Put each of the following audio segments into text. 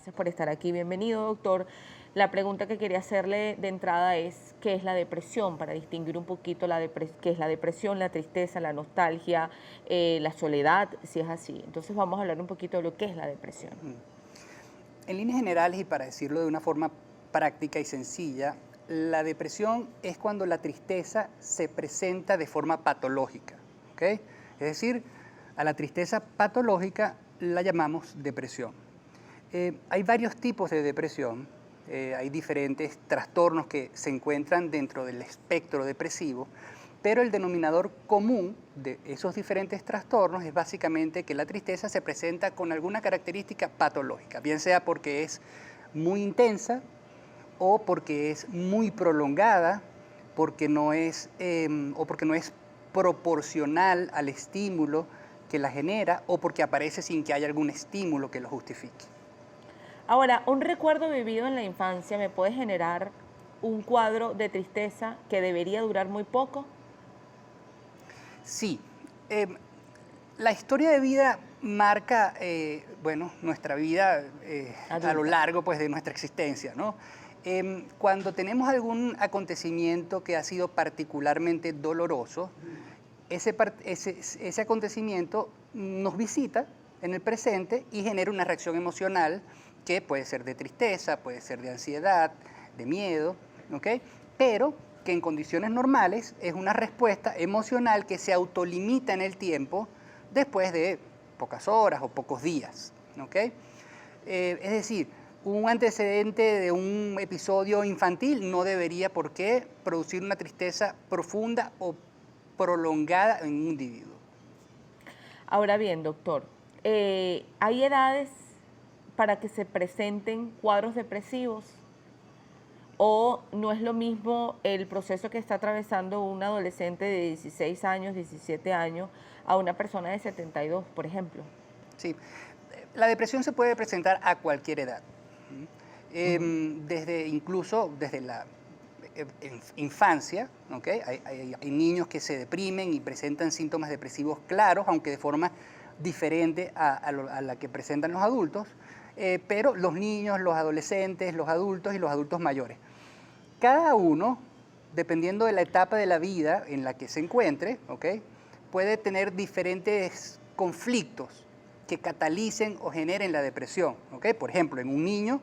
Gracias por estar aquí. Bienvenido, doctor. La pregunta que quería hacerle de entrada es, ¿qué es la depresión? Para distinguir un poquito qué es la depresión, la tristeza, la nostalgia, la soledad, si es así. Entonces vamos a hablar un poquito de lo que es la depresión. En líneas generales, y para decirlo de una forma práctica y sencilla, la depresión es cuando la tristeza se presenta de forma patológica, ¿ok? Es decir, a la tristeza patológica la llamamos depresión. Hay varios tipos de depresión, hay diferentes trastornos que se encuentran dentro del espectro depresivo, pero el denominador común de esos diferentes trastornos es básicamente que la tristeza se presenta con alguna característica patológica, bien sea porque es muy intensa o porque es muy prolongada, o porque no es proporcional al estímulo que la genera o porque aparece sin que haya algún estímulo que lo justifique. Ahora, un recuerdo vivido en la infancia me puede generar un cuadro de tristeza que debería durar muy poco. Sí, la historia de vida marca, bueno, nuestra vida a lo Adulta. largo pues, de nuestra existencia, ¿no? Cuando tenemos algún acontecimiento que ha sido particularmente doloroso, ese acontecimiento nos visita en el presente y genera una reacción emocional que puede ser de tristeza, puede ser de ansiedad, de miedo, ¿ok? Pero que en condiciones normales es una respuesta emocional que se autolimita en el tiempo después de pocas horas o pocos días, ¿ok? Es decir, un antecedente de un episodio infantil no debería por qué producir una tristeza profunda o prolongada en un individuo. Ahora bien, doctor, ¿hay edades para que se presenten cuadros depresivos? ¿O no es lo mismo el proceso que está atravesando un adolescente de 16 años, 17 años, a una persona de 72, por ejemplo? Sí, la depresión se puede presentar a cualquier edad, Ujú. incluso desde la infancia, ¿okay? Hay niños que se deprimen y presentan síntomas depresivos claros, aunque de forma diferente a la que presentan los adultos, pero los niños, los adolescentes, los adultos y los adultos mayores. Cada uno, dependiendo de la etapa de la vida en la que se encuentre, ¿okay? Puede tener diferentes conflictos que catalicen o generen la depresión, ¿okay? Por ejemplo, en un niño,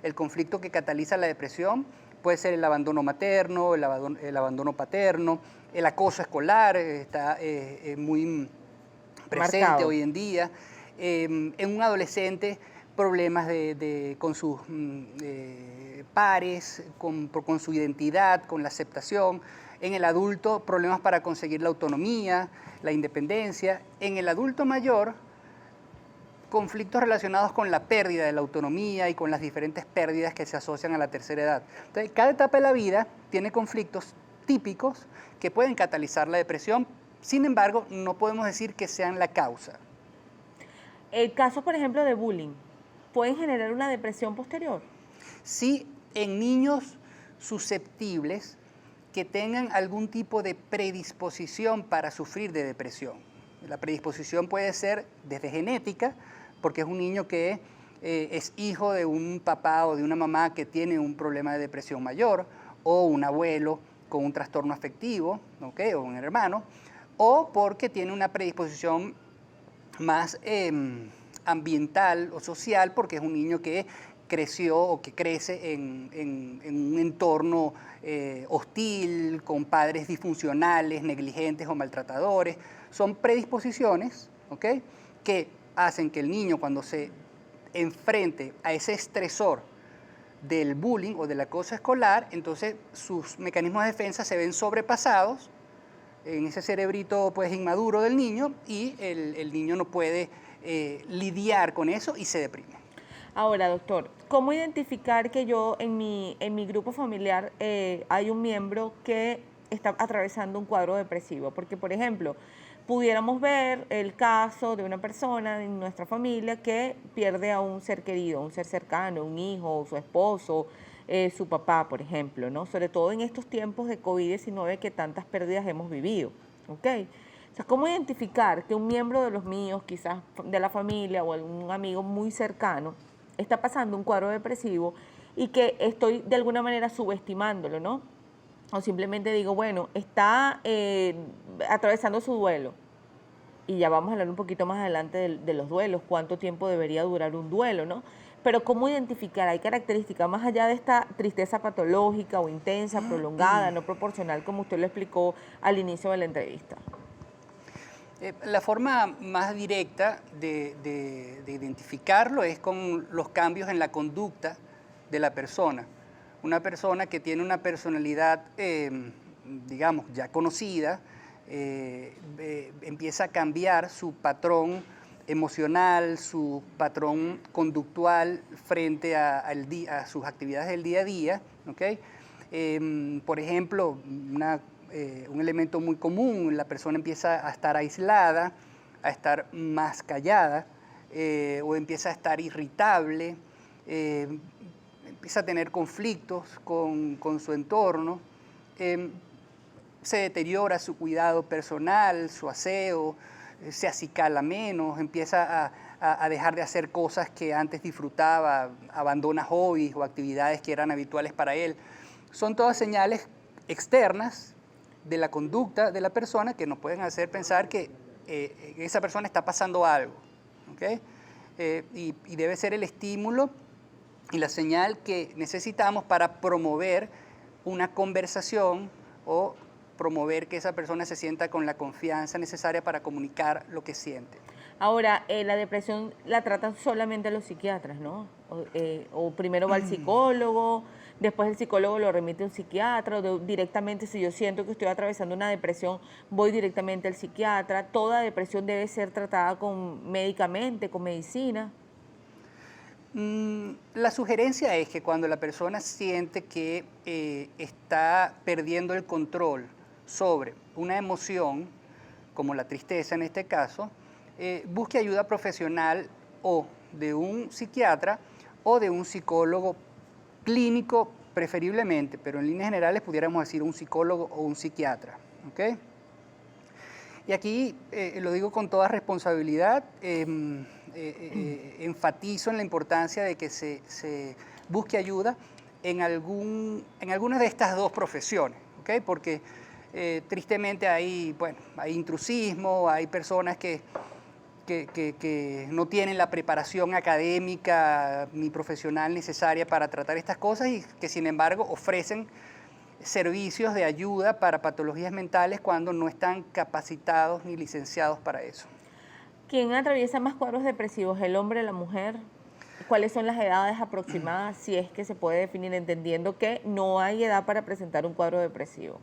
el conflicto que cataliza la depresión puede ser el abandono materno, el abandono paterno, el acoso escolar, está muy presente Marcado. hoy en día. En un adolescente, problemas con sus pares, con su identidad, con la aceptación. En el adulto, problemas para conseguir la autonomía, la independencia. En el adulto mayor, conflictos relacionados con la pérdida de la autonomía y con las diferentes pérdidas que se asocian a la tercera edad. Entonces, cada etapa de la vida tiene conflictos típicos que pueden catalizar la depresión. Sin embargo, no podemos decir que sean la causa. El caso, por ejemplo, de bullying, ¿pueden generar una depresión posterior? Sí, en niños susceptibles que tengan algún tipo de predisposición para sufrir de depresión. La predisposición puede ser desde genética, porque es un niño que es hijo de un papá o de una mamá que tiene un problema de depresión mayor, o un abuelo con un trastorno afectivo, ¿okay? O un hermano, o porque tiene una predisposición más ambiental o social, porque es un niño que creció o que crece en un entorno hostil, con padres disfuncionales, negligentes o maltratadores. Son predisposiciones, ¿okay? Que hacen que el niño, cuando se enfrente a ese estresor del bullying o del acoso escolar, entonces sus mecanismos de defensa se ven sobrepasados en ese cerebrito pues inmaduro del niño y el niño no puede lidiar con eso y se deprime. Ahora, doctor, ¿cómo identificar que yo en mi grupo familiar hay un miembro que está atravesando un cuadro depresivo? Porque, por ejemplo, pudiéramos ver el caso de una persona en nuestra familia que pierde a un ser querido, un ser cercano, un hijo, su esposo, su papá, por ejemplo, ¿no? Sobre todo en estos tiempos de COVID-19 que tantas pérdidas hemos vivido, ¿ok? O sea, ¿cómo identificar que un miembro de los míos, quizás de la familia o algún amigo muy cercano, está pasando un cuadro depresivo y que estoy de alguna manera subestimándolo, ¿no? O simplemente digo, bueno, está atravesando su duelo. Y ya vamos a hablar un poquito más adelante de los duelos, cuánto tiempo debería durar un duelo, ¿no? Pero cómo identificar, hay características más allá de esta tristeza patológica o intensa, prolongada, no proporcional, como usted lo explicó al inicio de la entrevista. La forma más directa de identificarlo es con los cambios en la conducta de la persona. Una persona que tiene una personalidad, digamos, ya conocida, empieza a cambiar su patrón emocional, su patrón conductual frente a sus actividades del día a día. ¿Okay? Por ejemplo, un elemento muy común, la persona empieza a estar aislada, a estar más callada, o empieza a estar irritable, empieza a tener conflictos con su entorno, se deteriora su cuidado personal, su aseo, se acicala menos, empieza a dejar de hacer cosas que antes disfrutaba, abandona hobbies o actividades que eran habituales para él. Son todas señales externas de la conducta de la persona que nos pueden hacer pensar que esa persona está pasando algo. ¿Okay? Y debe ser el estímulo y la señal que necesitamos para promover una conversación o promover que esa persona se sienta con la confianza necesaria para comunicar lo que siente. Ahora, la depresión la tratan solamente los psiquiatras, ¿no? O primero va al psicólogo, después el psicólogo lo remite a un psiquiatra, o directamente si yo siento que estoy atravesando una depresión, voy directamente al psiquiatra. Toda depresión debe ser tratada médicamente, con medicina. La sugerencia es que cuando la persona siente que está perdiendo el control sobre una emoción, como la tristeza en este caso, busque ayuda profesional o de un psiquiatra o de un psicólogo clínico preferiblemente, pero en líneas generales pudiéramos decir un psicólogo o un psiquiatra. ¿Okay? Y aquí lo digo con toda responsabilidad, enfatizo en la importancia de que se busque ayuda en alguna de estas dos profesiones, ¿okay? Porque tristemente hay intrusismo, hay personas que no tienen la preparación académica ni profesional necesaria para tratar estas cosas y que sin embargo ofrecen servicios de ayuda para patologías mentales cuando no están capacitados ni licenciados para eso. ¿Quién atraviesa más cuadros depresivos, el hombre o la mujer? ¿Cuáles son las edades aproximadas, si es que se puede definir, entendiendo que no hay edad para presentar un cuadro depresivo?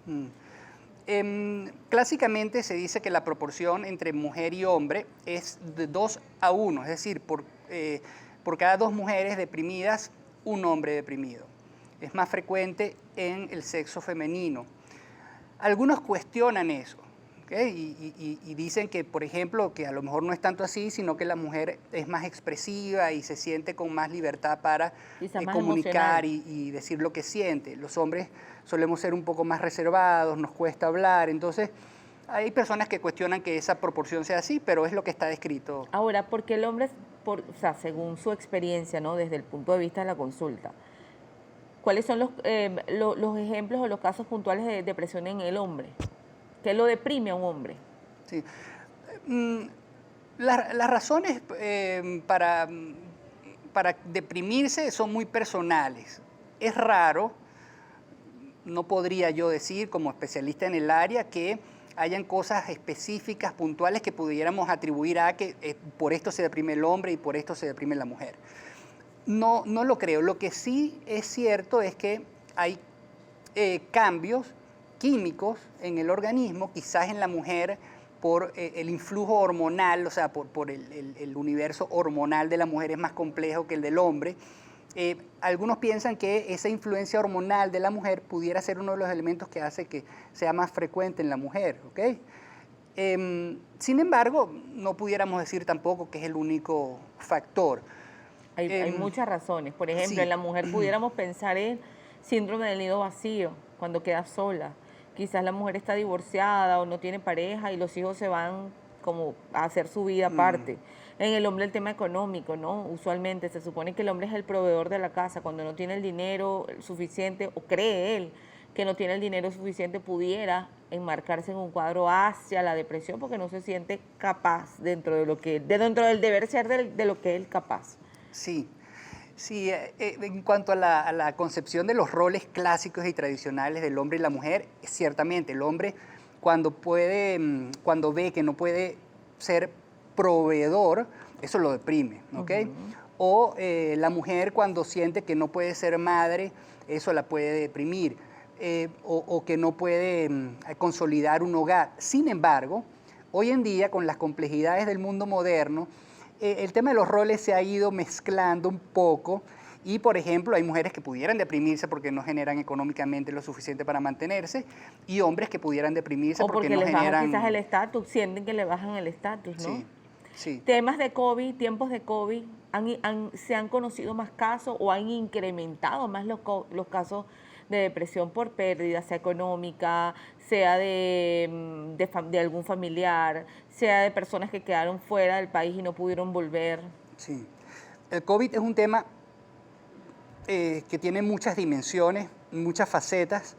Clásicamente se dice que la proporción entre mujer y hombre es de 2 a 1, es decir, por cada 2 mujeres deprimidas, un hombre deprimido. Es más frecuente en el sexo femenino. Algunos cuestionan eso, ¿okay? Y dicen que, por ejemplo, que a lo mejor no es tanto así, sino que la mujer es más expresiva y se siente con más libertad para comunicar y decir lo que siente. Los hombres solemos ser un poco más reservados, nos cuesta hablar, entonces hay personas que cuestionan que esa proporción sea así, pero es lo que está descrito. Ahora, ¿por qué el hombre, o sea, según su experiencia, ¿no? Desde el punto de vista de la consulta, ¿cuáles son los ejemplos o los casos puntuales de depresión en el hombre? ¿Qué lo deprime a un hombre? Sí. Las razones para deprimirse son muy personales. Es raro, no podría yo decir como especialista en el área, que hayan cosas específicas, puntuales, que pudiéramos atribuir a que por esto se deprime el hombre y por esto se deprime la mujer. No lo creo. Lo que sí es cierto es que hay cambios químicos en el organismo, quizás en la mujer por el influjo hormonal, o sea, por el universo hormonal de la mujer es más complejo que el del hombre. Algunos piensan que esa influencia hormonal de la mujer pudiera ser uno de los elementos que hace que sea más frecuente en la mujer. ¿Okay? Sin embargo, no pudiéramos decir tampoco que es el único factor. Hay muchas razones. Por ejemplo, sí. En la mujer pudiéramos pensar en síndrome del nido vacío, cuando queda sola. Quizás la mujer está divorciada o no tiene pareja y los hijos se van como a hacer su vida aparte. En el hombre el tema económico, ¿no? Usualmente se supone que el hombre es el proveedor de la casa. Cuando no tiene el dinero suficiente, o cree él que no tiene el dinero suficiente, pudiera enmarcarse en un cuadro hacia la depresión porque no se siente capaz dentro de lo que, dentro del deber ser de lo que él es capaz. Sí, sí, en cuanto a la concepción de los roles clásicos y tradicionales del hombre y la mujer, ciertamente el hombre cuando cuando ve que no puede ser proveedor, eso lo deprime, ¿ok? O la mujer cuando siente que no puede ser madre, eso la puede deprimir, o que no puede consolidar un hogar. Sin embargo, hoy en día, con las complejidades del mundo moderno, el tema de los roles se ha ido mezclando un poco y, por ejemplo, hay mujeres que pudieran deprimirse porque no generan económicamente lo suficiente para mantenerse y hombres que pudieran deprimirse O porque no les baja generan... quizás el estatus, sienten que le bajan el estatus, ¿no? Sí, sí. Temas de COVID, tiempos de COVID, ¿se han conocido más casos o han incrementado más los casos de depresión por pérdida, sea económica, sea de algún familiar, sea de personas que quedaron fuera del país y no pudieron volver? Sí. El COVID es un tema que tiene muchas dimensiones, muchas facetas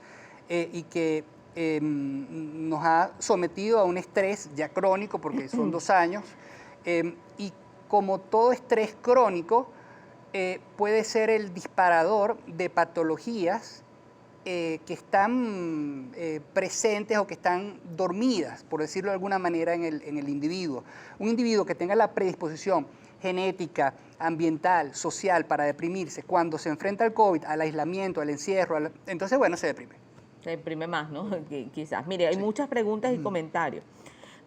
y que nos ha sometido a un estrés ya crónico porque son 2 años y como todo estrés crónico puede ser el disparador de patologías que están presentes o que están dormidas, por decirlo de alguna manera, en el individuo. Un individuo que tenga la predisposición genética, ambiental, social para deprimirse, cuando se enfrenta al COVID, al aislamiento, al encierro, entonces, bueno, se deprime. Se deprime más, ¿no? Quizás. Mire, hay Sí. muchas preguntas y comentarios,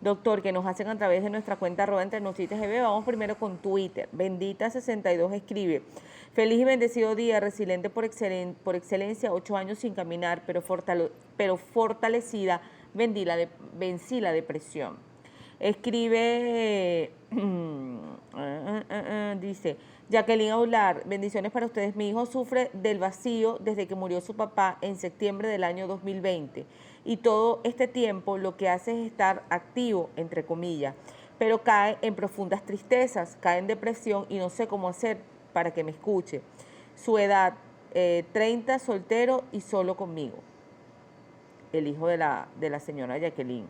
doctor, que nos hacen a través de nuestra cuenta @entrenoticiasgb. Vamos primero con Twitter. Bendita62 escribe: feliz y bendecido día, resiliente por excelencia, 8 años sin caminar, pero fortalecida, vencí la depresión. Escribe, dice, Jacqueline Aular: bendiciones para ustedes. Mi hijo sufre del vacío desde que murió su papá en septiembre del año 2020 y todo este tiempo lo que hace es estar activo, entre comillas, pero cae en profundas tristezas, cae en depresión y no sé cómo hacer para que me escuche. Su edad, 30, soltero y solo conmigo. El hijo de la señora Jacqueline.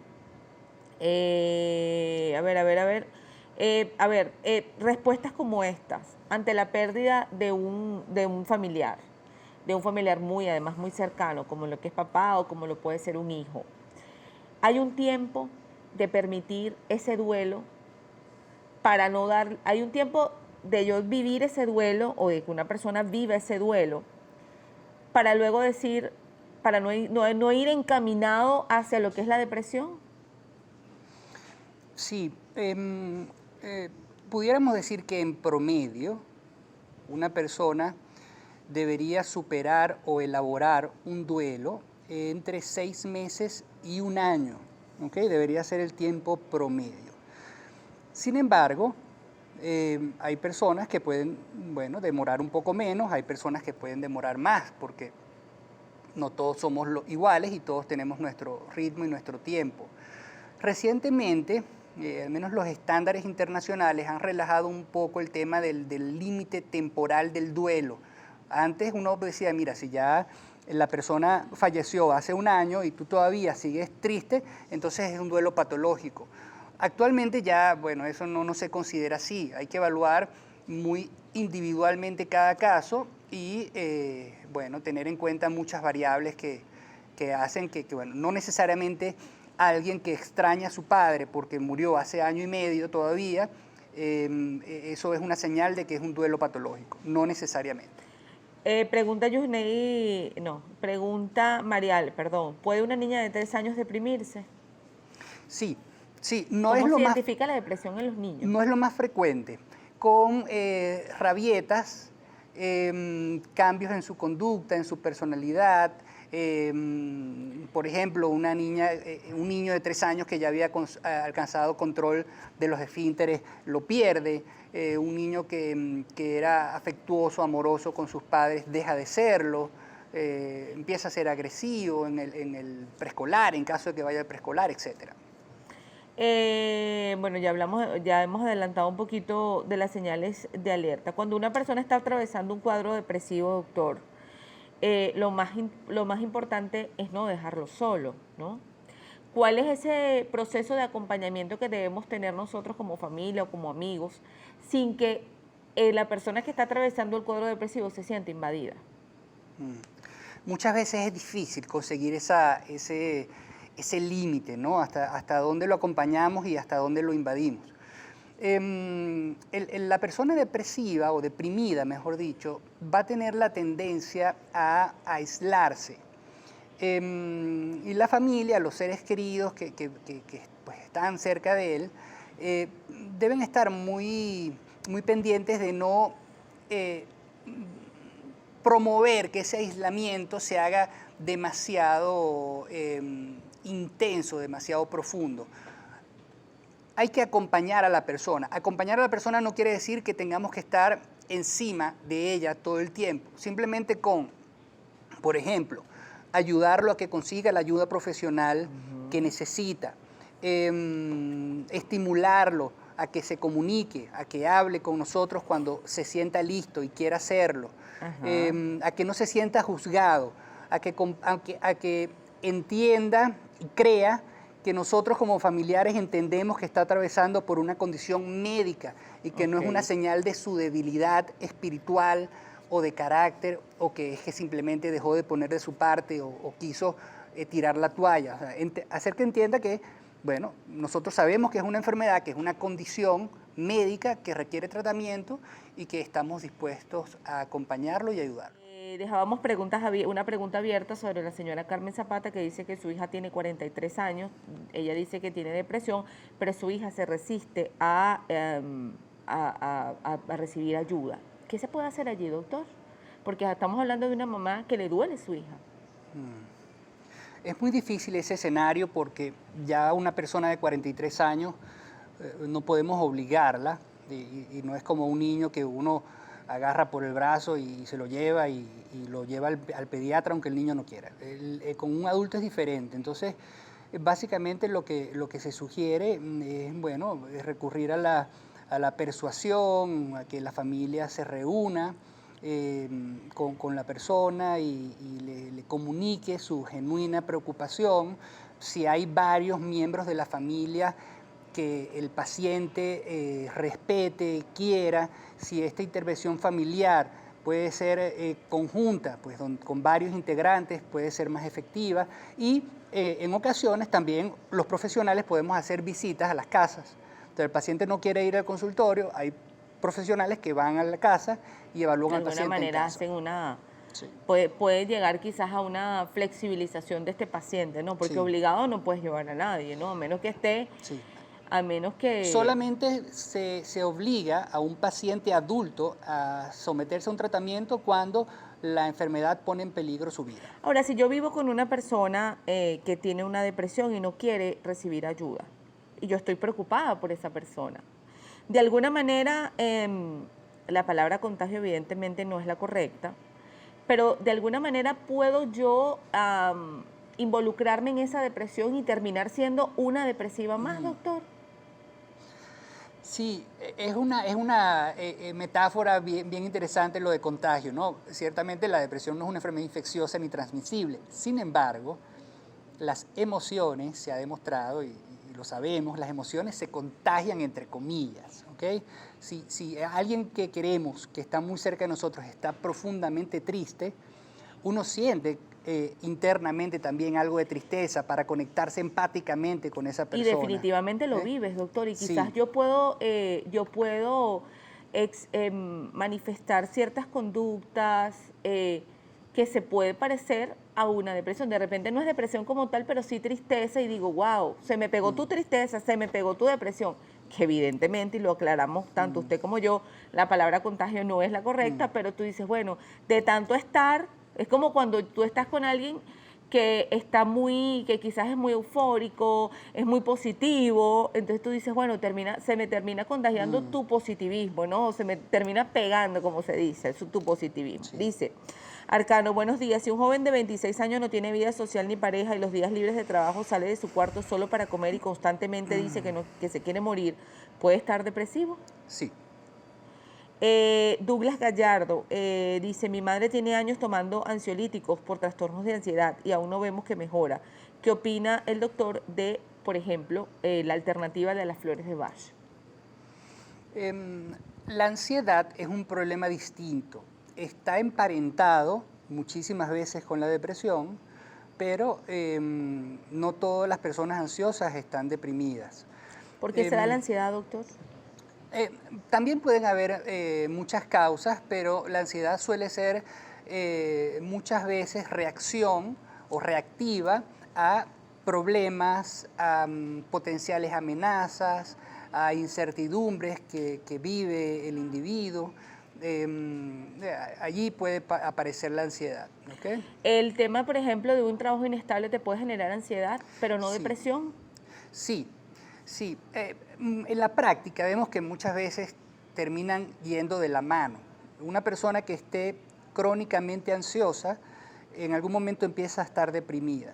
Respuestas como estas, ante la pérdida de un familiar muy, además muy cercano, como lo que es papá o como lo puede ser un hijo. Hay un tiempo de permitir ese duelo para no dar, hay un tiempo de yo vivir ese duelo o de que una persona viva ese duelo para luego decir, para no ir encaminado hacia lo que es la depresión. Sí, pudiéramos decir que en promedio una persona debería superar o elaborar un duelo entre 6 meses y 1 año, ¿ok? Debería ser el tiempo promedio. Sin embargo, hay personas que pueden, bueno, demorar un poco menos, hay personas que pueden demorar más, porque no todos somos iguales y todos tenemos nuestro ritmo y nuestro tiempo. Recientemente, al menos los estándares internacionales han relajado un poco el tema del límite temporal del duelo. Antes uno decía, mira, si ya la persona falleció hace 1 año y tú todavía sigues triste, entonces es un duelo patológico. Actualmente ya, bueno, eso no se considera así. Hay que evaluar muy individualmente cada caso y, bueno, tener en cuenta muchas variables que hacen que, bueno, no necesariamente alguien que extraña a su padre porque murió hace 1 año y medio todavía, eso es una señal de que es un duelo patológico, no necesariamente. Pregunta Marial, perdón, ¿puede una niña de 3 años deprimirse? Sí, ¿Cómo se identifica la depresión en los niños? No es lo más frecuente, con rabietas, cambios en su conducta, en su personalidad. Por ejemplo, un niño de 3 años que ya había alcanzado control de los esfínteres lo pierde. Un niño que era afectuoso, amoroso con sus padres, deja de serlo. Empieza a ser agresivo en el preescolar, en caso de que vaya al preescolar, etc. Bueno, ya hemos adelantado un poquito de las señales de alerta. Cuando una persona está atravesando un cuadro depresivo, doctor, lo más importante es no dejarlo solo, ¿no? ¿Cuál es ese proceso de acompañamiento que debemos tener nosotros como familia o como amigos sin que la persona que está atravesando el cuadro depresivo se sienta invadida? Muchas veces es difícil conseguir ese límite, ¿no? Hasta dónde lo acompañamos y hasta dónde lo invadimos. La persona depresiva o deprimida, mejor dicho, va a tener la tendencia a aislarse. Y la familia, los seres queridos pues, están cerca de él, deben estar muy, muy pendientes de no promover que ese aislamiento se haga demasiado intenso, demasiado profundo. Hay que acompañar a la persona. Acompañar a la persona no quiere decir que tengamos que estar encima de ella todo el tiempo. Simplemente con, por ejemplo, ayudarlo a que consiga la ayuda profesional que necesita, estimularlo a que se comunique, a que hable con nosotros cuando se sienta listo y quiera hacerlo, a que no se sienta juzgado, a que entienda y crea que nosotros como familiares entendemos que está atravesando por una condición médica y que no es una señal de su debilidad espiritual o de carácter, o que es que simplemente dejó de poner de su parte o quiso tirar la toalla. O sea, hacer que entienda que, bueno, nosotros sabemos que es una enfermedad, que es una condición médica que requiere tratamiento y que estamos dispuestos a acompañarlo y ayudarlo. Dejábamos una pregunta abierta sobre la señora Carmen Zapata, que dice que su hija tiene 43 años, ella dice que tiene depresión, pero su hija se resiste a recibir ayuda. ¿Qué se puede hacer allí, doctor? Porque estamos hablando de una mamá que le duele a su hija. Es muy difícil ese escenario porque ya una persona de 43 años no podemos obligarla y no es como un niño que uno agarra por el brazo y se lo lleva y lo lleva al pediatra aunque el niño no quiera. Con un adulto es diferente. Entonces, básicamente lo que se sugiere es, bueno, es recurrir a la persuasión, a que la familia se reúna con la persona y le comunique su genuina preocupación. Si hay varios miembros de la familia que el paciente respete, quiera, si esta intervención familiar puede ser conjunta, pues con varios integrantes puede ser más efectiva y en ocasiones también los profesionales podemos hacer visitas a las casas. Entonces el paciente no quiere ir al consultorio, hay profesionales que van a la casa y evalúan al paciente. De alguna manera hacen una... Sí. Puede llegar quizás a una flexibilización de este paciente, ¿no? Porque obligado no puedes llevar a nadie, ¿no? A menos que esté... Sí. A menos que... Solamente se obliga a un paciente adulto a someterse a un tratamiento cuando la enfermedad pone en peligro su vida. Ahora, si yo vivo con una persona que tiene una depresión y no quiere recibir ayuda, y yo estoy preocupada por esa persona, de alguna manera, la palabra contagio evidentemente no es la correcta, pero de alguna manera puedo yo involucrarme en esa depresión y terminar siendo una depresiva más, doctor. Sí, es una metáfora bien interesante lo de contagio, ¿no? Ciertamente la depresión no es una enfermedad infecciosa ni transmisible. Sin embargo, las emociones, se ha demostrado y lo sabemos, las emociones se contagian entre comillas, ¿ok? Si alguien que queremos, que está muy cerca de nosotros, está profundamente triste, uno siente internamente también algo de tristeza para conectarse empáticamente con esa persona. Y definitivamente lo vives, doctor, y quizás yo puedo manifestar ciertas conductas que se puede parecer a una depresión. De repente no es depresión como tal, pero sí tristeza y digo, wow, se me pegó tu tristeza, se me pegó tu depresión. Que evidentemente, y lo aclaramos tanto usted como yo, la palabra contagio no es la correcta, pero tú dices, bueno, de tanto estar, es como cuando tú estás con alguien que que quizás es muy eufórico, es muy positivo, entonces tú dices, bueno, se me termina contagiando tu positivismo, ¿no? Se me termina pegando, como se dice, tu positivismo. Sí. Dice, Arcano, buenos días. Si un joven de 26 años no tiene vida social ni pareja y los días libres de trabajo sale de su cuarto solo para comer y constantemente dice que se quiere morir, ¿puede estar depresivo? Sí. Douglas Gallardo dice, mi madre tiene años tomando ansiolíticos por trastornos de ansiedad y aún no vemos que mejora. ¿Qué opina el doctor de, por ejemplo, la alternativa de las flores de Bach? La ansiedad es un problema distinto. Está emparentado muchísimas veces con la depresión, pero no todas las personas ansiosas están deprimidas. ¿Por qué se da la ansiedad, doctor? También pueden haber muchas causas, pero la ansiedad suele ser muchas veces reacción o reactiva a problemas, a potenciales amenazas, a incertidumbres que vive el individuo. Allí puede aparecer la ansiedad. ¿Okay? El tema, por ejemplo, de un trabajo inestable te puede generar ansiedad, pero no Sí. depresión. Sí, sí. En la práctica vemos que muchas veces terminan yendo de la mano. Una persona que esté crónicamente ansiosa, en algún momento empieza a estar deprimida.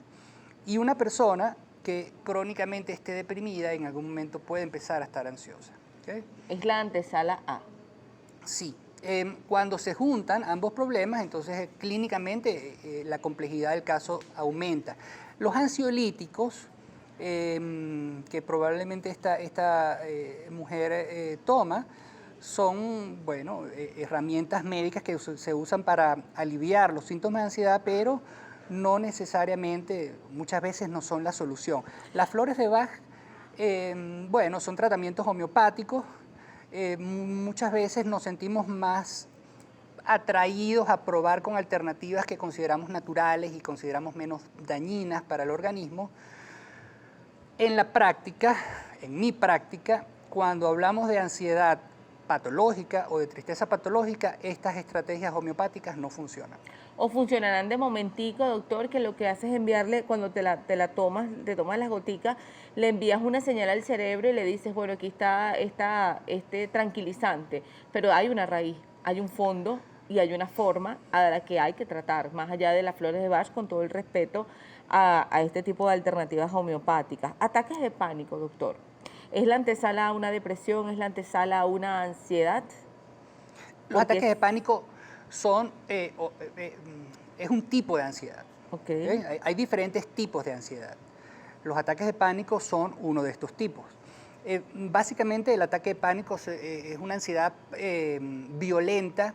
Y una persona que crónicamente esté deprimida, en algún momento puede empezar a estar ansiosa. ¿Okay? Es la antesala A. Sí. Cuando se juntan ambos problemas, entonces clínicamente la complejidad del caso aumenta. Los ansiolíticos, que probablemente esta mujer toma, son, bueno, herramientas médicas que se usan para aliviar los síntomas de ansiedad, pero no necesariamente, muchas veces no son la solución. Las flores de Bach, bueno, son tratamientos homeopáticos. Muchas veces nos sentimos más atraídos a probar con alternativas que consideramos naturales y consideramos menos dañinas para el organismo. En la práctica, en mi práctica, cuando hablamos de ansiedad patológica o de tristeza patológica, estas estrategias homeopáticas no funcionan. O funcionarán de momentico, doctor, que lo que haces es enviarle, cuando te tomas las goticas, le envías una señal al cerebro y le dices, bueno, aquí está este tranquilizante, pero hay una raíz, hay un fondo y hay una forma a la que hay que tratar, más allá de las flores de Bach, con todo el respeto a este tipo de alternativas homeopáticas. Ataques de pánico, doctor. ¿Es la antesala a una depresión? ¿Es la antesala a una ansiedad? Los ataques de pánico son, es un tipo de ansiedad. Okay. Hay diferentes tipos de ansiedad. Los ataques de pánico son uno de estos tipos. Básicamente el ataque de pánico es una ansiedad violenta,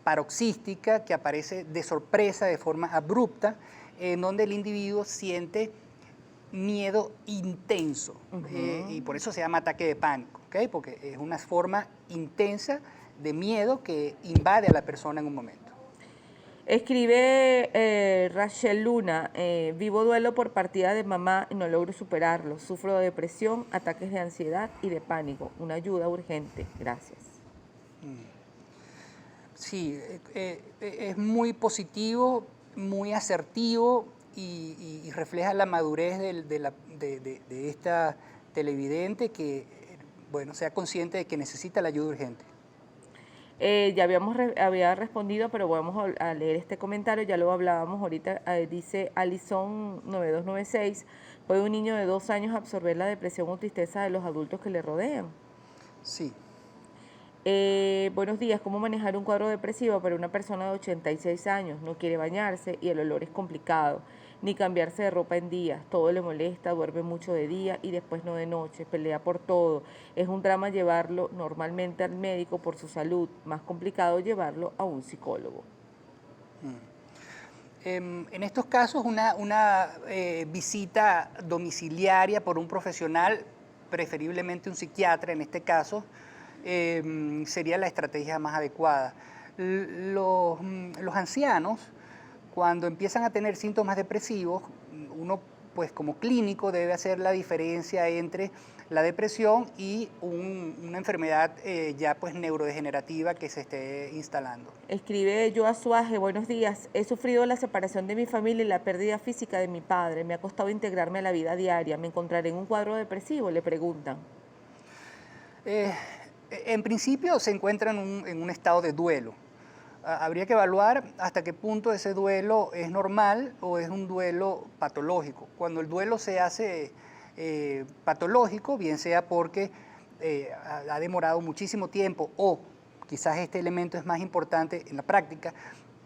paroxística, que aparece de sorpresa, de forma abrupta, en donde el individuo siente miedo intenso. Y por eso se llama ataque de pánico, ¿okay? Porque es una forma intensa de miedo que invade a la persona en un momento. Escribe Rachel Luna, vivo duelo por partida de mamá y no logro superarlo. Sufro de depresión, ataques de ansiedad y de pánico. Una ayuda urgente. Gracias. Sí, es muy positivo, muy asertivo y refleja la madurez de esta televidente que, bueno, sea consciente de que necesita la ayuda urgente. Ya había respondido, pero vamos a leer este comentario, ya lo hablábamos ahorita, dice Alison 9296, ¿puede un niño de 2 años absorber la depresión o tristeza de los adultos que le rodean? Sí. Buenos días, ¿cómo manejar un cuadro depresivo para una persona de 86 años? No quiere bañarse y el olor es complicado, ni cambiarse de ropa en días, todo le molesta, duerme mucho de día y después no de noche, pelea por todo. Es un drama llevarlo normalmente al médico por su salud, más complicado llevarlo a un psicólogo. En estos casos, una visita domiciliaria por un profesional, preferiblemente un psiquiatra en este caso, sería la estrategia más adecuada. Los ancianos, cuando empiezan a tener síntomas depresivos, uno pues como clínico debe hacer la diferencia entre la depresión y una enfermedad ya pues neurodegenerativa que se esté instalando. Escribe Joa Suaje, buenos días. He sufrido la separación de mi familia y la pérdida física de mi padre. Me ha costado integrarme a la vida diaria. ¿Me encontraré en un cuadro depresivo? Le preguntan. En principio se encuentra en un estado de duelo. habría que evaluar hasta qué punto ese duelo es normal o es un duelo patológico. Cuando el duelo se hace patológico, bien sea porque ha demorado muchísimo tiempo o quizás este elemento es más importante en la práctica,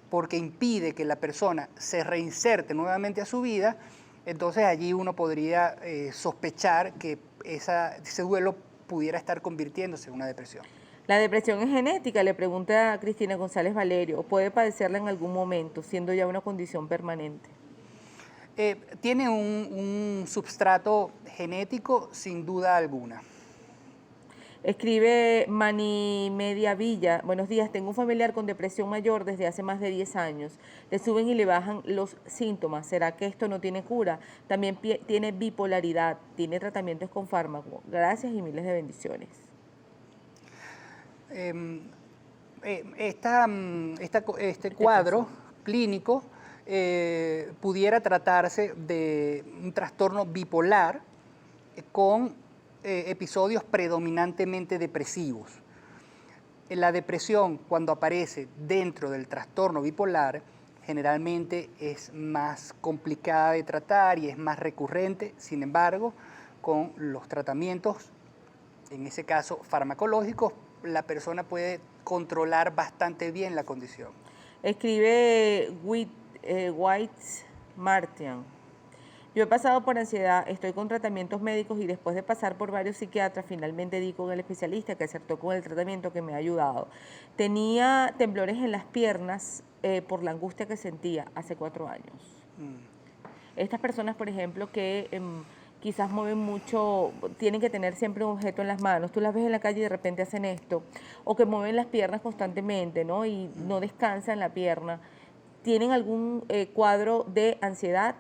porque impide que la persona se reinserte nuevamente a su vida, entonces allí uno podría sospechar que ese duelo pudiera estar convirtiéndose en una depresión. La depresión es genética, le pregunta a Cristina González Valerio, ¿o puede padecerla en algún momento, siendo ya una condición permanente? Tiene un substrato genético sin duda alguna. Escribe Mani Media Villa, buenos días, tengo un familiar con depresión mayor desde hace más de 10 años. Le suben y le bajan los síntomas. ¿Será que esto no tiene cura? También tiene bipolaridad, tiene tratamientos con fármaco. Gracias y miles de bendiciones. Este cuadro clínico pudiera tratarse de un trastorno bipolar con episodios predominantemente depresivos. La depresión, cuando aparece dentro del trastorno bipolar, generalmente es más complicada de tratar y es más recurrente. Sin embargo, con los tratamientos, en ese caso farmacológicos, la persona puede controlar bastante bien la condición. Escribe White Martian. Yo he pasado por ansiedad, estoy con tratamientos médicos y después de pasar por varios psiquiatras, finalmente di con el especialista que acertó con el tratamiento que me ha ayudado. Tenía temblores en las piernas por la angustia que sentía hace 4 años. Estas personas, por ejemplo, que quizás mueven mucho, tienen que tener siempre un objeto en las manos. Tú las ves en la calle y de repente hacen esto. O que mueven las piernas constantemente, ¿no? Y no descansan la pierna. ¿Tienen algún cuadro de ansiedad?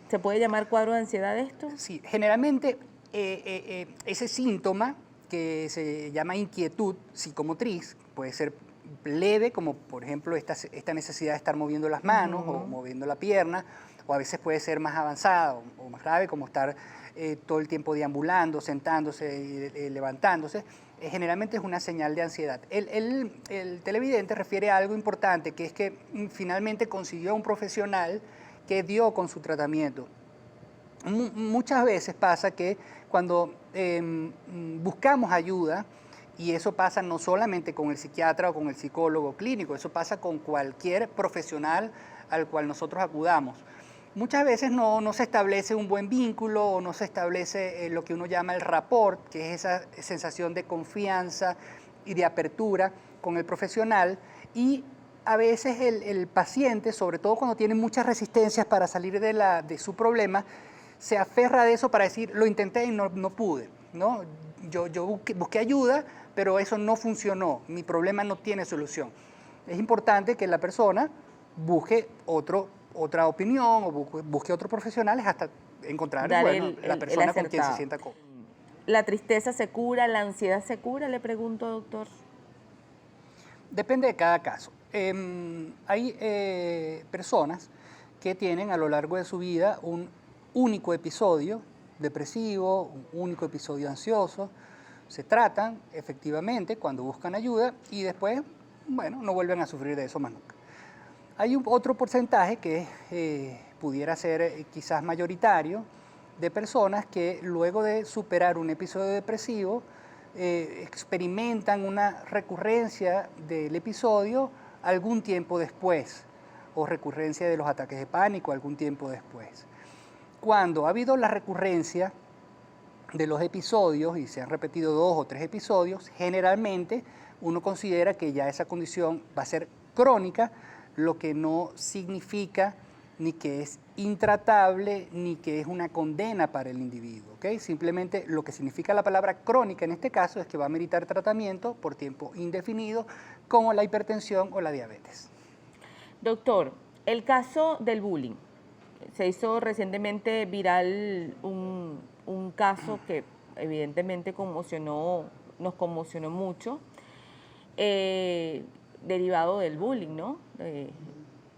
¿Se puede llamar cuadro de ansiedad esto? Sí, generalmente ese síntoma que se llama inquietud psicomotriz puede ser leve, como por ejemplo esta necesidad de estar moviendo las manos o moviendo la pierna, o a veces puede ser más avanzada o más grave, como estar todo el tiempo deambulando, sentándose y levantándose. Generalmente es una señal de ansiedad. El televidente refiere a algo importante, que es que finalmente consiguió un profesional que dio con su tratamiento. Muchas veces pasa que cuando buscamos ayuda, y eso pasa no solamente con el psiquiatra o con el psicólogo clínico, eso pasa con cualquier profesional al cual nosotros acudamos. Muchas veces no se establece un buen vínculo o no se establece lo que uno llama el rapport, que es esa sensación de confianza y de apertura con el profesional, y a veces el paciente, sobre todo cuando tiene muchas resistencias para salir de su problema, se aferra de eso para decir, lo intenté y no pude, ¿no? Yo busqué ayuda, pero eso no funcionó, mi problema no tiene solución. Es importante que la persona busque otra opinión o busque otros profesionales hasta encontrar la persona con quien se sienta cómodo. ¿La tristeza se cura, la ansiedad se cura? Le pregunto, doctor. Depende de cada caso. Hay personas que tienen a lo largo de su vida un único episodio depresivo, un único episodio ansioso, se tratan efectivamente cuando buscan ayuda y después, bueno, no vuelven a sufrir de eso más nunca. Hay otro porcentaje que pudiera ser quizás mayoritario de personas que luego de superar un episodio depresivo experimentan una recurrencia del episodio algún tiempo después o recurrencia de los ataques de pánico algún tiempo después. Cuando ha habido la recurrencia de los episodios y se han repetido 2 o 3 episodios, generalmente uno considera que ya esa condición va a ser crónica, lo que no significa ni que es intratable ni que es una condena para el individuo, ¿okay? Simplemente lo que significa la palabra crónica en este caso es que va a meritar tratamiento por tiempo indefinido, como la hipertensión o la diabetes. Doctor, el caso del bullying. Se hizo recientemente viral un caso que evidentemente nos conmocionó mucho, derivado del bullying, ¿no?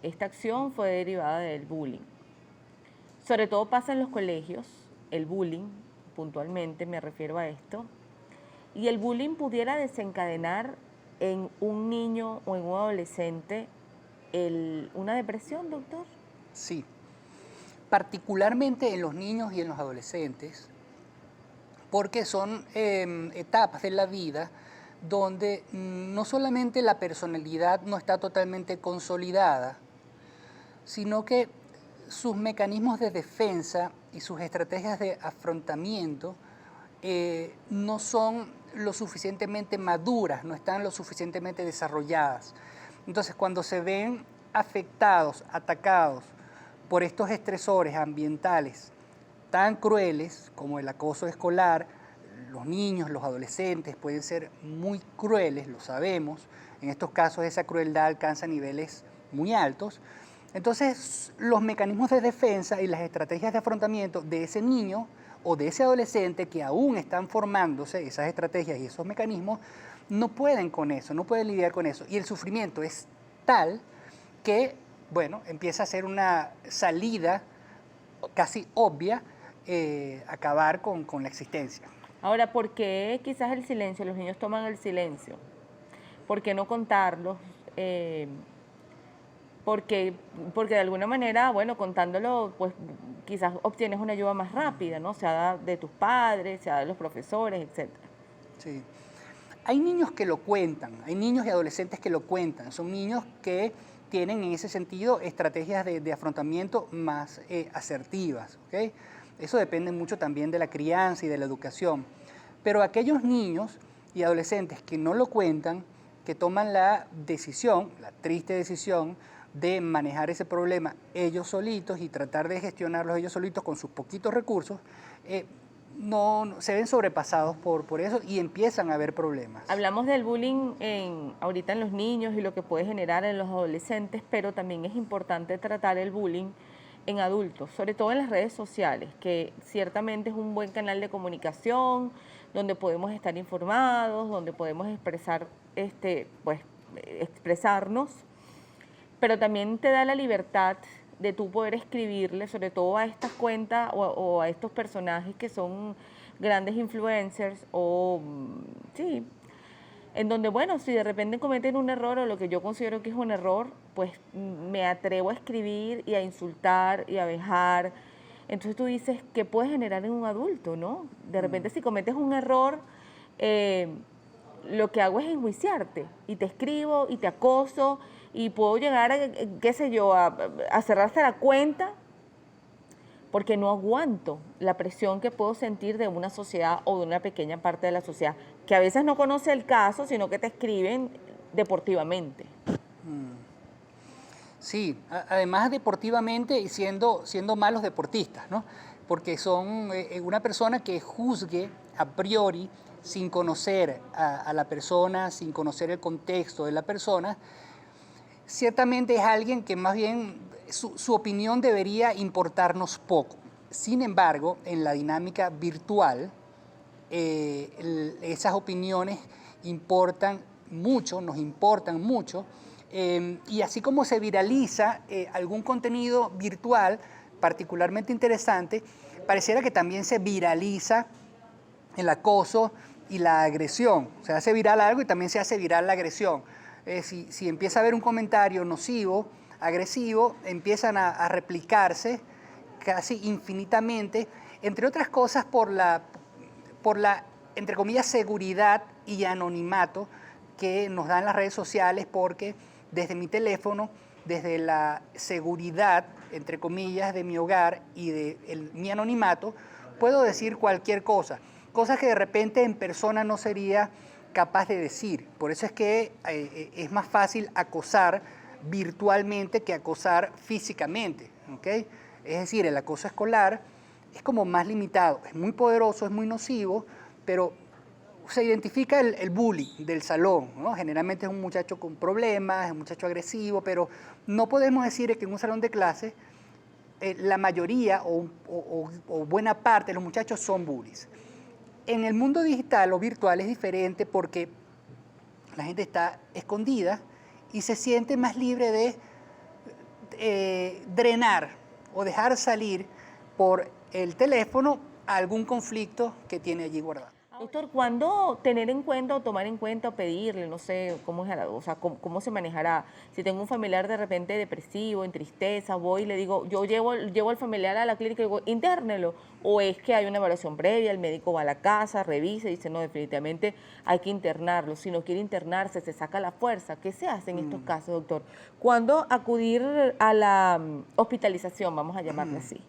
Esta acción fue derivada del bullying. Sobre todo pasa en los colegios, el bullying, puntualmente me refiero a esto, y el bullying pudiera desencadenar en un niño o en un adolescente una depresión, doctor? Sí, particularmente en los niños y en los adolescentes, porque son etapas de la vida donde no solamente la personalidad no está totalmente consolidada, sino que sus mecanismos de defensa y sus estrategias de afrontamiento no son lo suficientemente maduras, no están lo suficientemente desarrolladas. Entonces, cuando se ven afectados, atacados por estos estresores ambientales tan crueles como el acoso escolar, los niños, los adolescentes pueden ser muy crueles, lo sabemos. En estos casos esa crueldad alcanza niveles muy altos. Entonces, los mecanismos de defensa y las estrategias de afrontamiento de ese niño o de ese adolescente que aún están formándose, esas estrategias y esos mecanismos, no pueden con eso, no pueden lidiar con eso. Y el sufrimiento es tal que, bueno, empieza a ser una salida casi obvia, acabar con la existencia. Ahora, ¿por qué quizás el silencio? Los niños toman el silencio. ¿Por qué no contarlos? Porque de alguna manera, bueno, contándolo, pues quizás obtienes una ayuda más rápida, ¿no? Sea de tus padres, sea de los profesores, etc. Sí. Hay niños que lo cuentan, hay niños y adolescentes que lo cuentan. Son niños que tienen en ese sentido estrategias de afrontamiento más asertivas, ¿ok? Eso depende mucho también de la crianza y de la educación. Pero aquellos niños y adolescentes que no lo cuentan, que toman la decisión, la triste decisión, de manejar ese problema ellos solitos y tratar de gestionarlos ellos solitos con sus poquitos recursos, no se ven sobrepasados por eso y empiezan a haber problemas. Hablamos del bullying ahorita en los niños y lo que puede generar en los adolescentes, pero también es importante tratar el bullying en adultos, sobre todo en las redes sociales, que ciertamente es un buen canal de comunicación, donde podemos estar informados, donde podemos expresar, expresarnos, pero también te da la libertad de tú poder escribirle, sobre todo a estas cuentas o a estos personajes que son grandes influencers sí, en donde, bueno, si de repente cometen un error o lo que yo considero que es un error, pues me atrevo a escribir y a insultar y a vejar. Entonces tú dices, ¿qué puede generar en un adulto, no? De repente si cometes un error, lo que hago es enjuiciarte y te escribo y te acoso y puedo llegar a, qué sé yo, a cerrarse la cuenta porque no aguanto la presión que puedo sentir de una sociedad o de una pequeña parte de la sociedad, que a veces no conoce el caso, sino que te escriben deportivamente. Sí, además deportivamente y siendo malos deportistas, ¿no? Porque son una persona que juzgue a priori sin conocer a la persona, sin conocer el contexto de la persona, ciertamente es alguien que más bien su opinión debería importarnos poco. Sin embargo, en la dinámica virtual, esas opiniones importan mucho, nos importan mucho, y así como se viraliza algún contenido virtual particularmente interesante, pareciera que también se viraliza el acoso y la agresión. Se hace viral algo y también se hace viral la agresión. Si empieza a haber un comentario nocivo, agresivo, empiezan a replicarse casi infinitamente, entre otras cosas por la, entre comillas, seguridad y anonimato que nos dan las redes sociales, porque desde mi teléfono, desde la seguridad, entre comillas, de mi hogar y de mi anonimato, puedo decir cualquier cosa, cosas que de repente en persona no sería capaz de decir. Por eso es que es más fácil acosar virtualmente que acosar físicamente, ¿ok? Es decir, el acoso escolar es como más limitado, es muy poderoso, es muy nocivo, pero se identifica el bully del salón, ¿no? Generalmente es un muchacho con problemas, es un muchacho agresivo, pero no podemos decir que en un salón de clase la mayoría o buena parte de los muchachos son bullies. En el mundo digital o virtual es diferente porque la gente está escondida y se siente más libre de drenar o dejar salir por el teléfono algún conflicto que tiene allí guardado. Doctor, ¿cuándo tener en cuenta o tomar en cuenta o pedirle, no sé, cómo es, o sea, cómo se manejará? Si tengo un familiar de repente depresivo, en tristeza, voy y le digo, yo llevo al familiar a la clínica y digo, internelo. O es que hay una evaluación previa, el médico va a la casa, revisa y dice, no, definitivamente hay que internarlo. Si no quiere internarse, se saca la fuerza. ¿Qué se hace en estos casos, doctor? ¿Cuándo acudir a la hospitalización, vamos a llamarle así?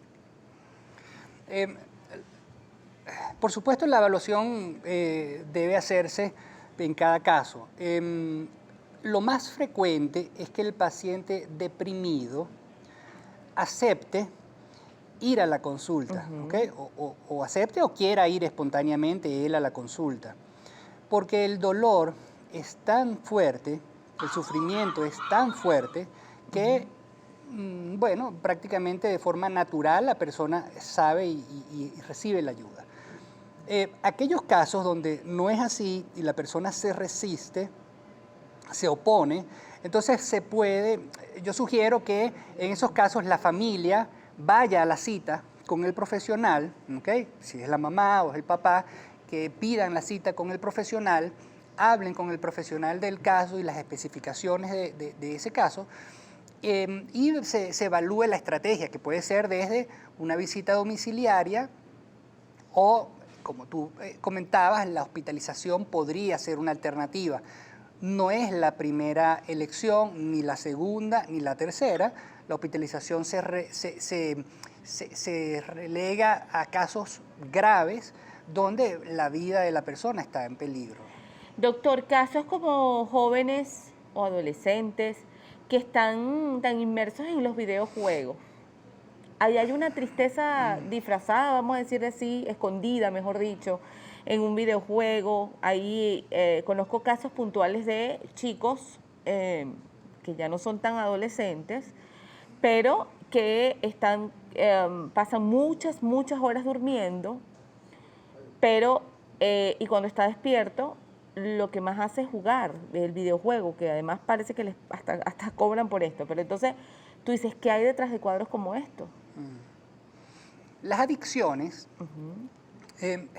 Eh, por supuesto, la evaluación debe hacerse en cada caso. Lo más frecuente es que el paciente deprimido acepte ir a la consulta, ¿ok? O acepte o quiera ir espontáneamente él a la consulta. Porque el dolor es tan fuerte, el sufrimiento es tan fuerte que, bueno, prácticamente de forma natural la persona sabe y recibe la ayuda. Aquellos casos donde no es así y la persona se resiste, se opone, entonces yo sugiero que en esos casos la familia vaya a la cita con el profesional, ¿okay? Si es la mamá o es el papá, que pidan la cita con el profesional, hablen con el profesional del caso y las especificaciones de ese caso, y se evalúe la estrategia, que puede ser desde una visita domiciliaria o, como tú comentabas, la hospitalización podría ser una alternativa. No es la primera elección, ni la segunda, ni la tercera. La hospitalización se relega a casos graves donde la vida de la persona está en peligro. Doctor, casos como jóvenes o adolescentes que están tan inmersos en los videojuegos. Ahí hay una tristeza disfrazada, vamos a decir así, escondida, mejor dicho, en un videojuego. Ahí conozco casos puntuales de chicos que ya no son tan adolescentes, pero que pasan muchas horas durmiendo, pero y cuando está despierto, lo que más hace es jugar el videojuego, que además parece que hasta cobran por esto. Pero entonces tú dices, ¿qué hay detrás de cuadros como estos? Las adicciones,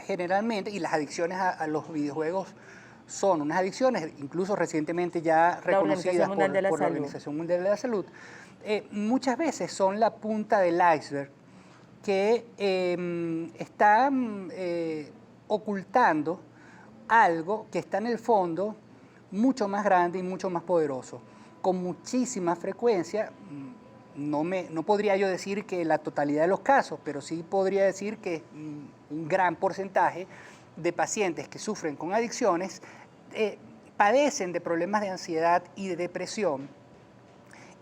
generalmente, y las adicciones a los videojuegos son unas adicciones, incluso recientemente ya reconocidas por la Organización Mundial de la Salud, muchas veces son la punta del iceberg que está ocultando algo que está en el fondo mucho más grande y mucho más poderoso. Con muchísima frecuencia, no podría yo decir que la totalidad de los casos, pero sí podría decir que un gran porcentaje de pacientes que sufren con adicciones padecen de problemas de ansiedad y de depresión.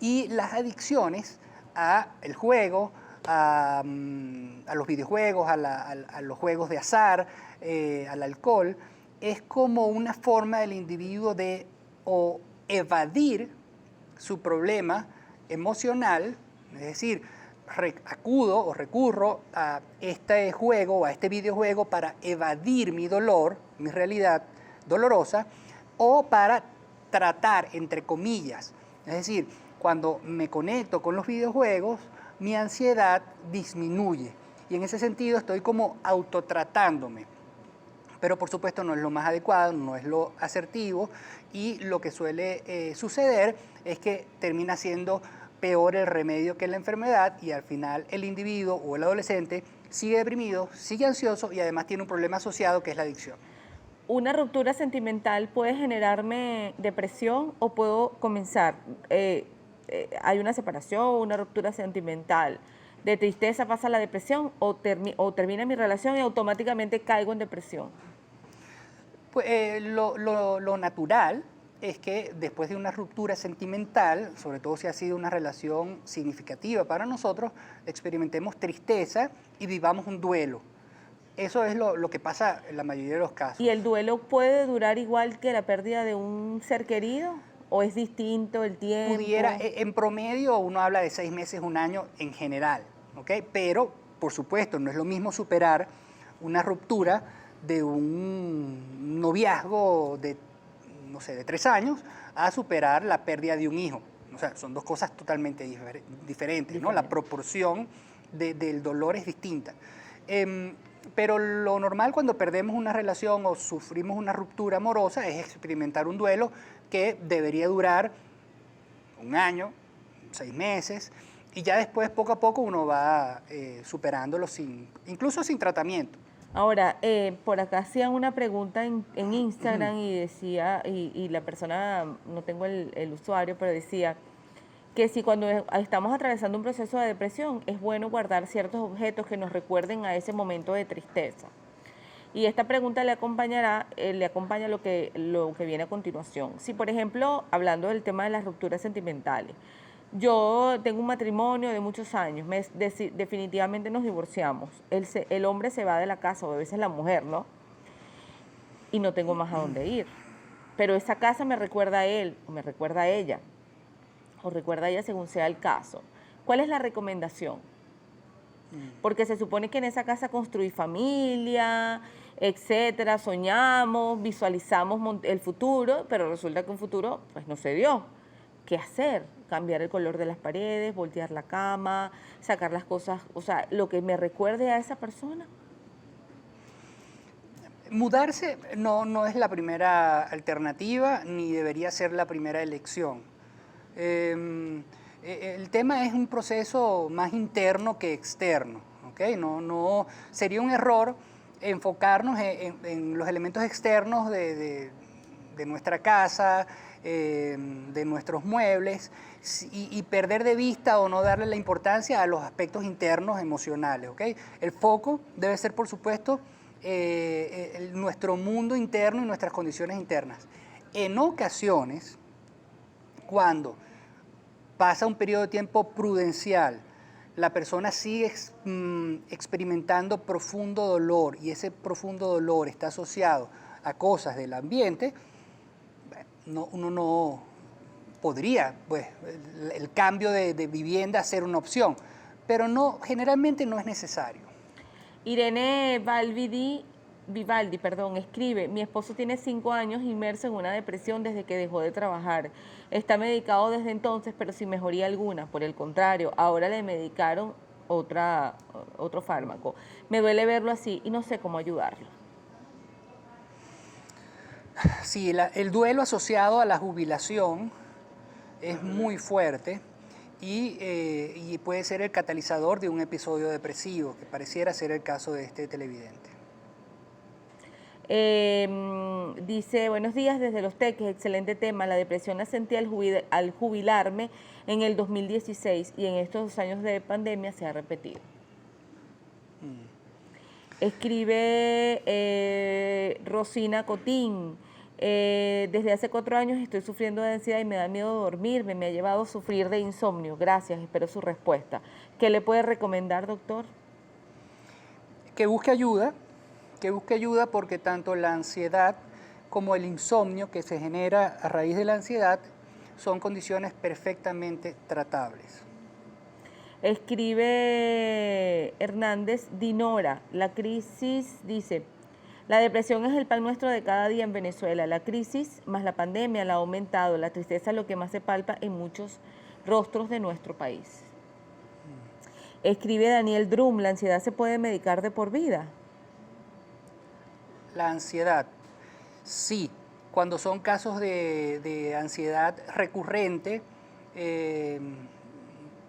Y las adicciones al juego, a los videojuegos, a los juegos de azar, al alcohol, es como una forma del individuo de evadir su problema emocional, es decir, acudo o recurro a este juego o a este videojuego para evadir mi dolor, mi realidad dolorosa, o para tratar, entre comillas, es decir, cuando me conecto con los videojuegos, mi ansiedad disminuye y en ese sentido estoy como autotratándome. Pero por supuesto no es lo más adecuado, no es lo asertivo y lo que suele suceder es que termina siendo peor el remedio que la enfermedad y al final el individuo o el adolescente sigue deprimido, sigue ansioso y además tiene un problema asociado que es la adicción. ¿Una ruptura sentimental puede generarme depresión o puedo comenzar? Hay una separación, una ruptura sentimental. ¿De tristeza pasa a la depresión o termina mi relación y automáticamente caigo en depresión? Pues, lo natural es que después de una ruptura sentimental, sobre todo si ha sido una relación significativa para nosotros, experimentemos tristeza y vivamos un duelo. Eso es lo que pasa en la mayoría de los casos. ¿Y el duelo puede durar igual que la pérdida de un ser querido? ¿O es distinto el tiempo? En promedio uno habla de 6 meses, un año en general, ¿ok? Pero, por supuesto, no es lo mismo superar una ruptura de un noviazgo de, no sé, de 3 años a superar la pérdida de un hijo. O sea, son dos cosas totalmente diferentes, ¿no? La proporción del dolor es distinta. Pero lo normal cuando perdemos una relación o sufrimos una ruptura amorosa es experimentar un duelo que debería durar un año, 6 meses, y ya después poco a poco uno va superándolo incluso sin tratamiento. Ahora, por acá hacían una pregunta en Instagram y decía, y la persona, no tengo el usuario, pero decía que si cuando estamos atravesando un proceso de depresión es bueno guardar ciertos objetos que nos recuerden a ese momento de tristeza. Y esta pregunta le acompaña lo que viene a continuación. Si, por ejemplo, hablando del tema de las rupturas sentimentales, yo tengo un matrimonio de muchos años, definitivamente nos divorciamos. El hombre se va de la casa, o a veces la mujer, ¿no? Y no tengo más a dónde ir. Pero esa casa me recuerda a él, o me recuerda a ella, o recuerda a ella según sea el caso. ¿Cuál es la recomendación? Porque se supone que en esa casa construí familia, etcétera, soñamos, visualizamos el futuro, pero resulta que un futuro pues no se dio. ¿Qué hacer? Cambiar el color de las paredes, voltear la cama, sacar las cosas, o sea, lo que me recuerde a esa persona. Mudarse no es la primera alternativa ni debería ser la primera elección. El tema es un proceso más interno que externo, ¿ok? No, sería un error enfocarnos en los elementos externos de nuestra casa, de nuestros muebles, y perder de vista o no darle la importancia a los aspectos internos emocionales, ¿ok? El foco debe ser, por supuesto, nuestro mundo interno y nuestras condiciones internas. En ocasiones, cuando pasa un periodo de tiempo prudencial, la persona sigue experimentando profundo dolor y ese profundo dolor está asociado a cosas del ambiente, uno no podría, pues, el cambio de vivienda ser una opción, pero generalmente no es necesario. Irene Vivaldi, escribe: mi esposo tiene 5 años inmerso en una depresión desde que dejó de trabajar. Está medicado desde entonces, pero sin mejoría alguna. Por el contrario, ahora le medicaron otro fármaco. Me duele verlo así y no sé cómo ayudarlo. Sí, el duelo asociado a la jubilación es muy fuerte y puede ser el catalizador de un episodio depresivo, que pareciera ser el caso de este televidente. Dice: buenos días desde Los Teques, excelente tema. La depresión la sentí al jubilarme en el 2016 y en estos 2 años de pandemia se ha repetido. Escribe Rosina Cotín: desde hace 4 años estoy sufriendo de ansiedad y me da miedo dormirme, me ha llevado a sufrir de insomnio. Gracias, espero su respuesta. ¿Qué le puede recomendar, doctor? Que busque ayuda porque tanto la ansiedad como el insomnio que se genera a raíz de la ansiedad son condiciones perfectamente tratables. Escribe Hernández Dinora: la crisis, dice, la depresión es el pan nuestro de cada día en Venezuela. La crisis más la pandemia la ha aumentado. La tristeza es lo que más se palpa en muchos rostros de nuestro país. Escribe Daniel Drum: la ansiedad se puede medicar de por vida. La ansiedad, sí, cuando son casos de ansiedad recurrente,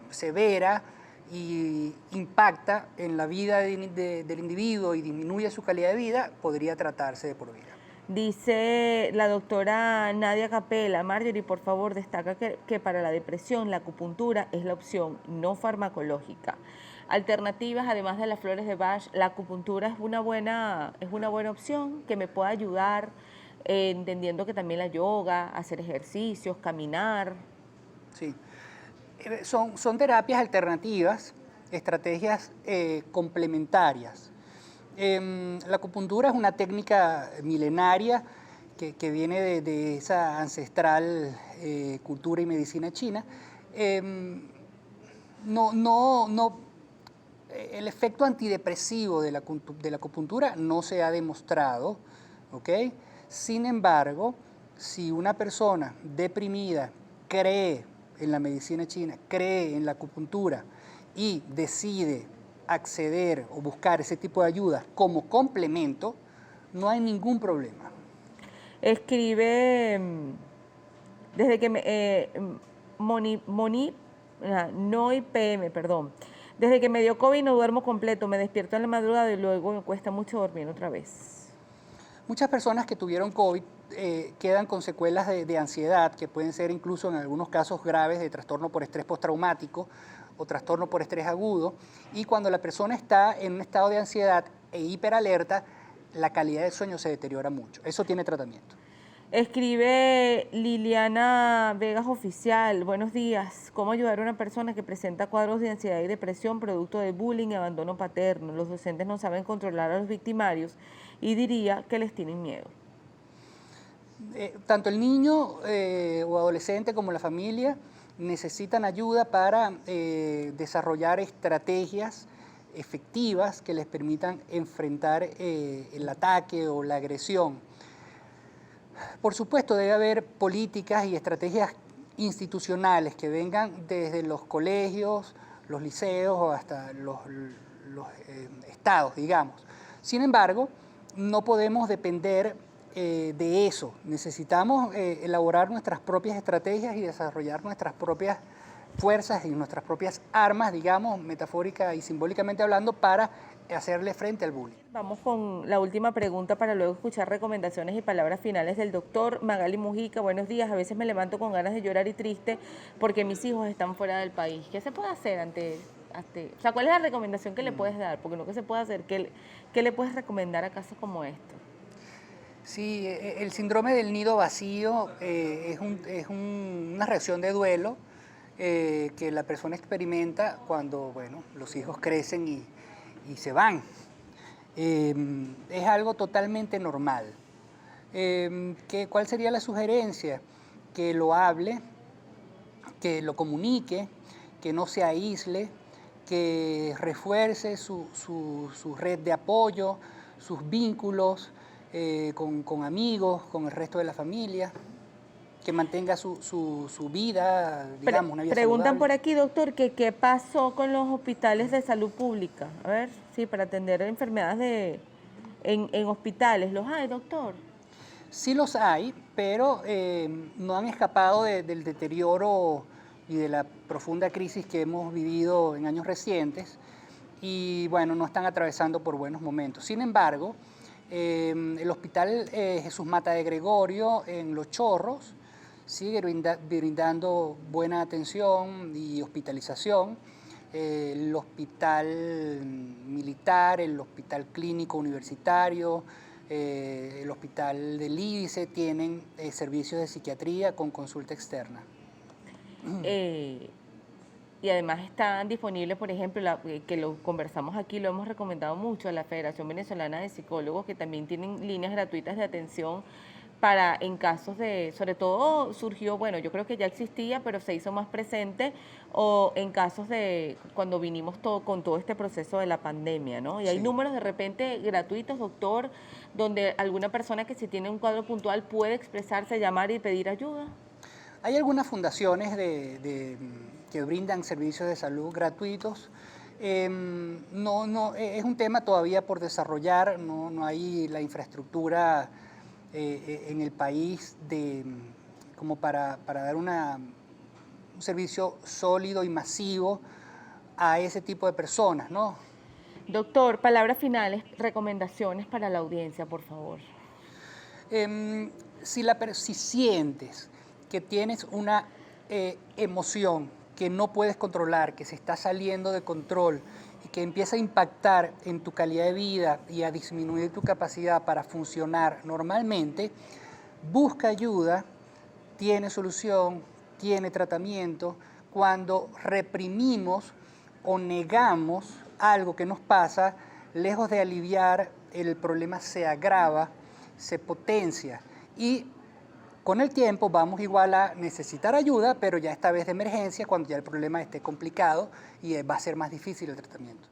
severa y impacta en la vida del individuo y disminuye su calidad de vida, podría tratarse de por vida. Dice la doctora Nadia Capela: Marjorie, por favor, destaca que para la depresión la acupuntura es la opción no farmacológica. Alternativas, además de las flores de Bach, la acupuntura es una buena opción que me pueda ayudar, entendiendo que también la yoga, hacer ejercicios, caminar. Sí, son terapias alternativas, estrategias complementarias. La acupuntura es una técnica milenaria que viene de esa ancestral cultura y medicina china. El efecto antidepresivo de la acupuntura no se ha demostrado, ¿ok? Sin embargo, si una persona deprimida cree en la medicina china, cree en la acupuntura y decide acceder o buscar ese tipo de ayuda como complemento, no hay ningún problema. Escribe desde que me... Noi PM, perdón. Desde que me dio COVID no duermo completo, me despierto en la madrugada y luego me cuesta mucho dormir otra vez. Muchas personas que tuvieron COVID quedan con secuelas de ansiedad, que pueden ser incluso en algunos casos graves de trastorno por estrés postraumático o trastorno por estrés agudo. Y cuando la persona está en un estado de ansiedad e hiperalerta, la calidad del sueño se deteriora mucho. Eso tiene tratamiento. Escribe Liliana Vegas Oficial, buenos días. ¿Cómo ayudar a una persona que presenta cuadros de ansiedad y depresión producto de bullying y abandono paterno? Los docentes no saben controlar a los victimarios y diría que les tienen miedo. Tanto el niño o adolescente como la familia necesitan ayuda para desarrollar estrategias efectivas que les permitan enfrentar el ataque o la agresión. Por supuesto, debe haber políticas y estrategias institucionales que vengan desde los colegios, los liceos o hasta los estados, digamos. Sin embargo, no podemos depender de eso. Necesitamos elaborar nuestras propias estrategias y desarrollar nuestras propias fuerzas y nuestras propias armas, digamos, metafórica y simbólicamente hablando, para hacerle frente al bullying. Vamos con la última pregunta para luego escuchar recomendaciones y palabras finales del doctor. Magali Mujica, buenos días. A veces me levanto con ganas de llorar y triste porque mis hijos están fuera del país. ¿Qué se puede hacer ante o sea, ¿cuál es la recomendación que le puedes dar? Porque no que se puede hacer, ¿qué le puedes recomendar a casos como esto? Sí, el síndrome del nido vacío es una reacción de duelo que la persona experimenta cuando, bueno, los hijos crecen y se van. Es algo totalmente normal. ¿Cuál sería la sugerencia? Que lo hable, que lo comunique, que no se aísle, que refuerce su red de apoyo, sus vínculos con amigos, con el resto de la familia, que mantenga su vida, digamos, una vida Preguntan saludable. por aquí, doctor, que qué pasó con los hospitales de salud pública. A ver, sí, para atender enfermedades en hospitales. ¿Los hay, doctor? Sí los hay, pero no han escapado del deterioro y de la profunda crisis que hemos vivido en años recientes y, bueno, no están atravesando por buenos momentos. Sin embargo, el Hospital Jesús Mata de Gregorio en Los Chorros sigue brindando buena atención y hospitalización. El Hospital Militar, el Hospital Clínico Universitario, el Hospital del Ídice tienen servicios de psiquiatría con consulta externa. Y además están disponibles, por ejemplo, que lo conversamos aquí, lo hemos recomendado mucho, la Federación Venezolana de Psicólogos, que también tienen líneas gratuitas de atención para en casos de, sobre todo surgió, bueno, yo creo que ya existía, pero se hizo más presente, o en casos de cuando vinimos con todo este proceso de la pandemia, ¿no? Y hay números de repente gratuitos, doctor, donde alguna persona que si tiene un cuadro puntual puede expresarse, llamar y pedir ayuda. Hay algunas fundaciones que brindan servicios de salud gratuitos. Es un tema todavía por desarrollar, no hay la infraestructura en el país como para dar un servicio sólido y masivo a ese tipo de personas, ¿no? Doctor, palabras finales, recomendaciones para la audiencia, por favor. Si sientes que tienes una emoción que no puedes controlar, que se está saliendo de control y que empieza a impactar en tu calidad de vida y a disminuir tu capacidad para funcionar normalmente, busca ayuda, tiene solución, tiene tratamiento. Cuando reprimimos o negamos algo que nos pasa, lejos de aliviar, el problema se agrava, se potencia y con el tiempo vamos igual a necesitar ayuda, pero ya esta vez de emergencia, cuando ya el problema esté complicado y va a ser más difícil el tratamiento.